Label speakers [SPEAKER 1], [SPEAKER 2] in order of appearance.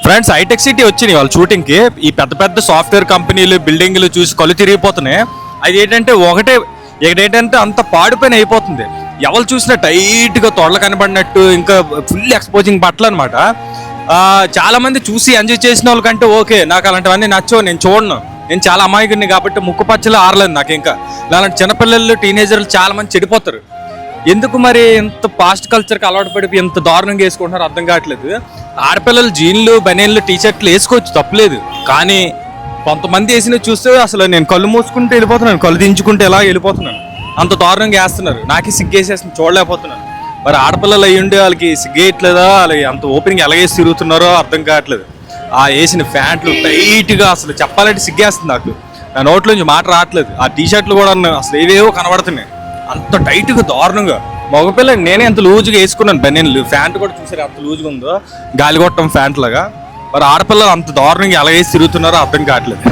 [SPEAKER 1] Friends, hitech city వచ్చినాయి వాళ్ళ shooting కి. ఈ పెద్ద పెద్ద సాఫ్ట్వేర్ కంపెనీలు బిల్డింగ్లు చూసి కళ్ళు తిరిగిపోతున్నాయి. అది ఏంటంటే ఏంటంటే అంత పాడిపోయిన అయిపోతుంది. ఎవరు చూసినా టైట్ గా తొడలు కనబడినట్టు, ఇంకా ఫుల్ ఎక్స్పోజింగ్ బట్టలు అనమాట. చాలా మంది చూసి ఎంజాయ్ చేసిన వాళ్ళకంటే ఓకే, నాకు అలాంటివన్నీ నచ్చవు, నేను చూడను, నేను చాలా అమాయకుడిని కాబట్టి ముక్కు పచ్చలు ఆరలేదు నాకు. ఇంకా అలాంటి చిన్నపిల్లలు టీనేజర్లు చాలా మంది చెడిపోతారు. ఎందుకు మరి ఇంత పాస్ట్ కల్చర్కి అలవాటు పడిపోయి ఇంత దారుణంగా వేసుకుంటున్నారు అర్థం కావట్లేదు. ఆడపిల్లలు జీన్లు బనీన్లు టీషర్ట్లు వేసుకోవచ్చు, తప్పలేదు. కానీ కొంతమంది వేసినవి చూస్తే అసలు నేను కళ్ళు మూసుకుంటూ వెళ్ళిపోతున్నాను, కళ్ళు దించుకుంటూ ఎలా వెళ్ళిపోతున్నాను. అంత దారుణంగా వేస్తున్నారు, నాకే సిగ్గేసేస్తుంది, చూడలేకపోతున్నాను. మరి ఆడపిల్లలు అయ్యుండి వాళ్ళకి సిగ్గేయట్లేదా, వాళ్ళకి అంత ఓపెనింగ్ ఎలాగేసి తిరుగుతున్నారో అర్థం కావట్లేదు. ఆ వేసిన ప్యాంట్లు టైట్గా అసలు చెప్పాలంటే సిగ్గేస్తుంది నాకు. నా నోట్లోంచి మాట రావట్లేదు. ఆ టీషర్ట్లు కూడా అసలు ఏవేవో కనబడుతున్నాయి, అంత టైట్గా దారుణంగా. మగపిల్ల నేనే ఎంత లూజ్గా వేసుకున్నాను బనీన్లు, ప్యాంట్ కూడా చూసారు అంత లూజ్గా ఉందో, గాలిగొట్టం ప్యాంట్ లాగా. మరి ఆడపిల్లలు అంత దారుణంగా ఎలా వేసి తిరుగుతున్నారో అర్థం కావట్లేదు.